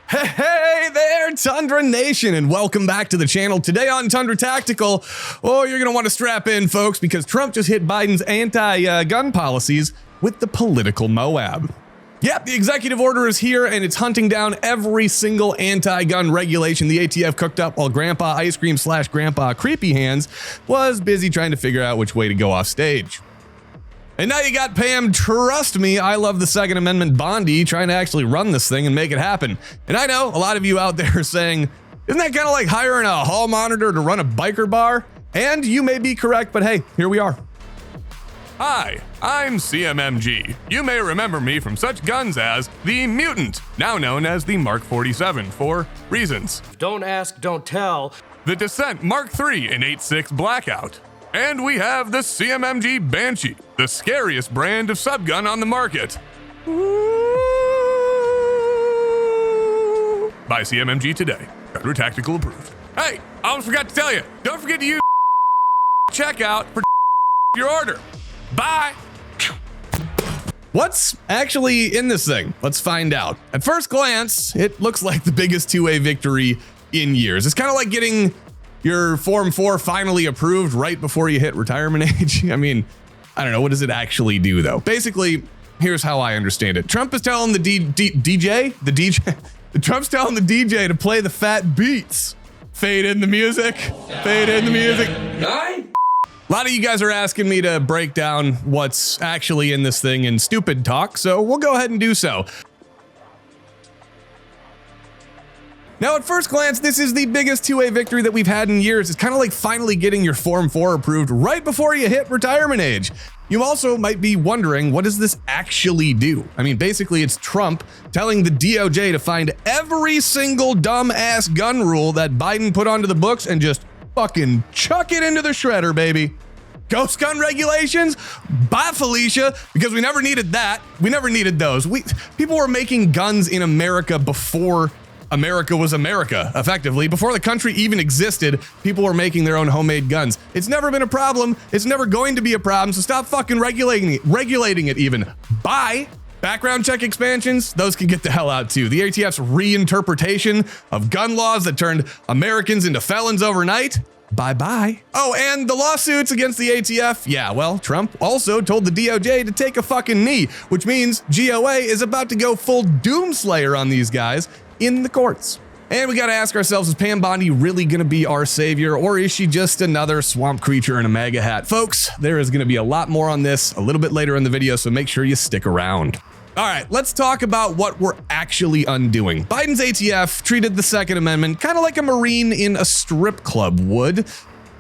Hey there, Tundra Nation, and welcome back to the channel. Today on Tundra Tactical, you're going to want to strap in, folks, because Trump just hit Biden's anti-gun policies with the political Moab. Yep, the executive order is here, and it's hunting down every single anti-gun regulation the ATF cooked up while Grandpa Ice Cream / Grandpa Creepy Hands was busy trying to figure out which way to go off stage. And now you got Pam, trust me, I love the Second Amendment Bondi, trying to actually run this thing and make it happen. And I know a lot of you out there are saying, isn't that kind of like hiring a hall monitor to run a biker bar? And you may be correct, but hey, here we are. Hi, I'm CMMG. You may remember me from such guns as the Mutant, now known as the Mark 47 for reasons. Don't ask, don't tell. The Descent Mark III in 8.6 Blackout. And we have the CMMG Banshee, the scariest brand of subgun on the market. By CMMG today. Tundra Tactical approved. Hey, I almost forgot to tell you, don't forget to use checkout for your order. Bye. What's actually in this thing? Let's find out. At first glance, it looks like the biggest two-way victory in years. It's kind of like getting your Form 4 finally approved right before you hit retirement age. I mean, I don't know. What does it actually do, though? Basically, here's how I understand it. Trump is telling the DJ, Trump's telling the DJ to play the fat beats. Fade in the music. Fade in the music. A lot of you guys are asking me to break down what's actually in this thing in stupid talk, so we'll go ahead and do so. Now, at first glance, this is the biggest two-way victory that we've had in years. It's kind of like finally getting your Form 4 approved right before you hit retirement age. You also might be wondering, what does this actually do? I mean, basically, it's Trump telling the DOJ to find every single dumb-ass gun rule that Biden put onto the books and just fucking chuck it into the shredder, baby. Ghost gun regulations? Bye, Felicia, because we never needed that. We never needed those. People were making guns in America before America was America, effectively. Before the country even existed, people were making their own homemade guns. It's never been a problem. It's never going to be a problem, so stop fucking regulating it even. Bye. Background check expansions, those can get the hell out too. The ATF's reinterpretation of gun laws that turned Americans into felons overnight, bye-bye. Oh, and the lawsuits against the ATF, yeah, well, Trump also told the DOJ to take a fucking knee, which means GOA is about to go full doomslayer on these guys in the courts. And we gotta ask ourselves, is Pam Bondi really gonna be our savior, or is she just another swamp creature in a MAGA hat? Folks, there is gonna be a lot more on this a little bit later in the video, so make sure you stick around. All right, let's talk about what we're actually undoing. Biden's ATF treated the Second Amendment kind of like a Marine in a strip club would.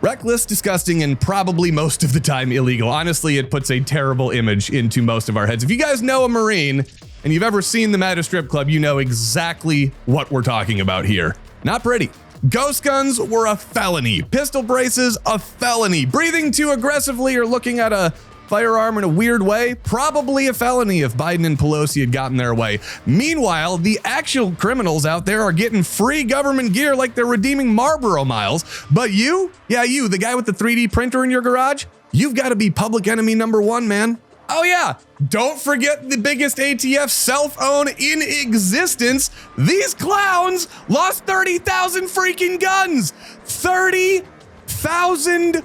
Reckless, disgusting, and probably most of the time illegal. Honestly, it puts a terrible image into most of our heads. If you guys know a Marine and you've ever seen them at a strip club, you know exactly what we're talking about here. Not pretty. Ghost guns were a felony. Pistol braces, a felony. Breathing too aggressively or looking at a firearm in a weird way, probably a felony if Biden and Pelosi had gotten their way. Meanwhile, the actual criminals out there are getting free government gear like they're redeeming Marlboro miles. But you, the guy with the 3D printer in your garage, you've got to be public enemy number one, man. Oh yeah, don't forget the biggest ATF cell phone in existence. These clowns lost 30,000 freaking guns. 30,000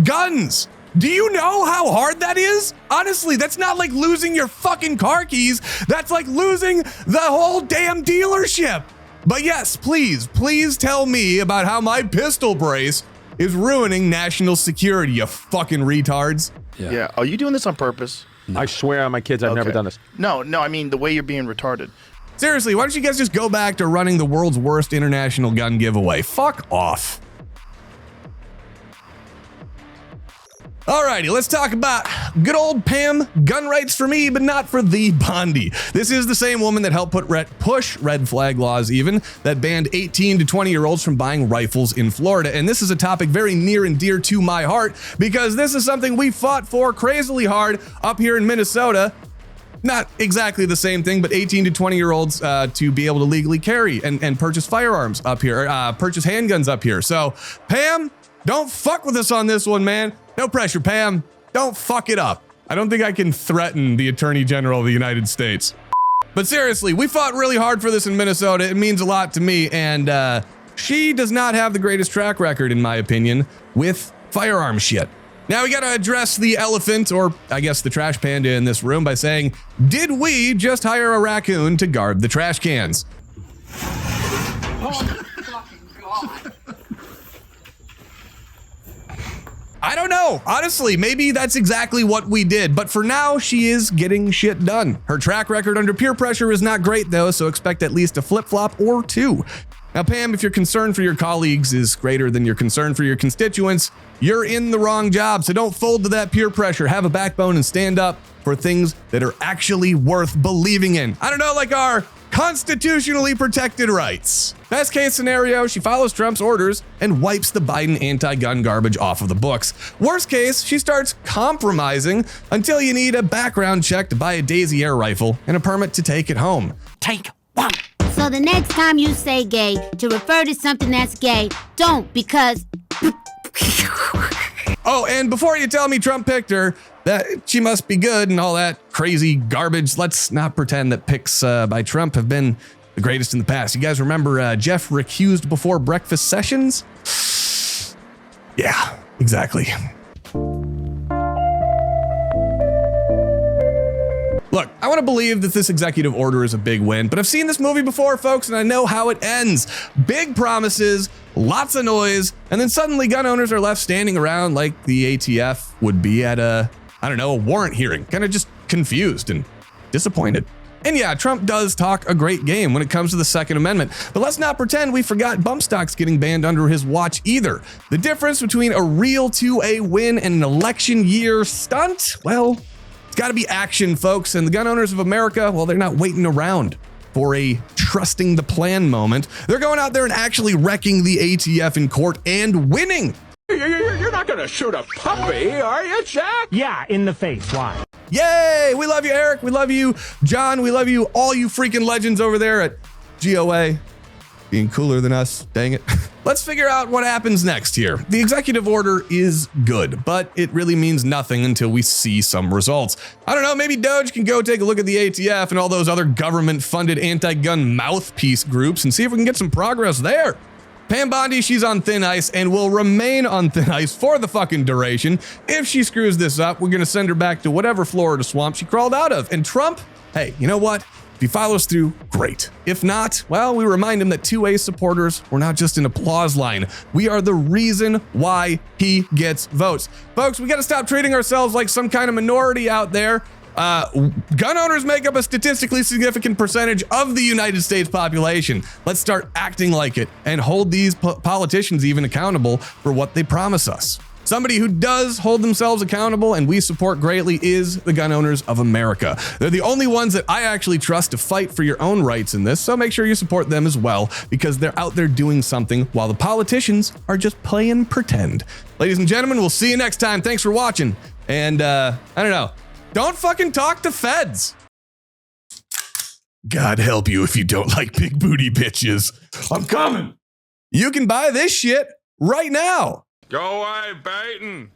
guns. Do you know how hard that is? Honestly, that's not like losing your fucking car keys. That's like losing the whole damn dealership. But yes, please tell me about how my pistol brace is ruining national security, you fucking retards. Yeah. Are you doing this on purpose? No. I swear on my kids, I've never done this. No, I mean the way you're being retarded. Seriously, why don't you guys just go back to running the world's worst international gun giveaway? Fuck off. Alrighty, let's talk about good old Pam. Gun rights for me, but not for the Bondi. This is the same woman that helped push red flag laws even, that banned 18 to 20-year-olds from buying rifles in Florida. And this is a topic very near and dear to my heart, because this is something we fought for crazily hard up here in Minnesota. Not exactly the same thing, but 18 to 20-year-olds to be able to legally carry and purchase firearms up here, purchase handguns up here. So, Pam, don't fuck with us on this one, man. No pressure, Pam. Don't fuck it up. I don't think I can threaten the Attorney General of the United States. But seriously, we fought really hard for this in Minnesota. It means a lot to me, and she does not have the greatest track record, in my opinion, with firearm shit. Now we gotta address the elephant, or I guess the trash panda in this room, by saying, did we just hire a raccoon to guard the trash cans? Oh, fucking God. I don't know. Honestly, maybe that's exactly what we did. But for now, she is getting shit done. Her track record under peer pressure is not great, though, so expect at least a flip-flop or two. Now, Pam, if your concern for your colleagues is greater than your concern for your constituents, you're in the wrong job. So don't fold to that peer pressure. Have a backbone and stand up for things that are actually worth believing in. I don't know, like our constitutionally protected rights. Best case scenario, she follows Trump's orders and wipes the Biden anti-gun garbage off of the books. Worst case, she starts compromising until you need a background check to buy a Daisy air rifle and a permit to take it home. Take one. So the next time you say gay, to refer to something that's gay, don't, because... Oh, and before you tell me Trump picked her, that she must be good and all that crazy garbage, let's not pretend that picks by Trump have been the greatest in the past. You guys remember Jeff recused before breakfast sessions? Yeah, exactly. Look, I want to believe that this executive order is a big win, but I've seen this movie before, folks, and I know how it ends. Big promises, lots of noise, and then suddenly gun owners are left standing around like the ATF would be at a warrant hearing, kind of just confused and disappointed. And yeah, Trump does talk a great game when it comes to the Second Amendment, but let's not pretend we forgot bump stocks getting banned under his watch either. The difference between a real 2A win and an election year stunt, well, it's got to be action, folks, and the gun owners of America, well, they're not waiting around for a trusting the plan moment. They're going out there and actually wrecking the ATF in court and winning. You're not gonna shoot a puppy, are you, Jack? Yeah, in the face. Why? Yay! We love you, Eric. We love you, John. We love you, all you freaking legends over there at GOA. Being cooler than us, dang it. Let's figure out what happens next here. The executive order is good, but it really means nothing until we see some results. I don't know, maybe Doge can go take a look at the ATF and all those other government-funded anti-gun mouthpiece groups and see if we can get some progress there. Pam Bondi, she's on thin ice and will remain on thin ice for the fucking duration. If she screws this up, we're gonna send her back to whatever Florida swamp she crawled out of. And Trump, hey, you know what? If he follows through, great. If not, well, we remind him that 2A supporters were not just an applause line. We are the reason why he gets votes. Folks, we gotta stop treating ourselves like some kind of minority out there. Gun owners make up a statistically significant percentage of the United States population. Let's start acting like it and hold these politicians even accountable for what they promise us. Somebody who does hold themselves accountable and we support greatly is the gun owners of America. They're the only ones that I actually trust to fight for your own rights in this, so make sure you support them as well because they're out there doing something while the politicians are just playing pretend. Ladies and gentlemen, we'll see you next time. Thanks for watching. And I don't know. Don't fucking talk to feds. God help you if you don't like big booty bitches. I'm coming. You can buy this shit right now. Go away, Boyden.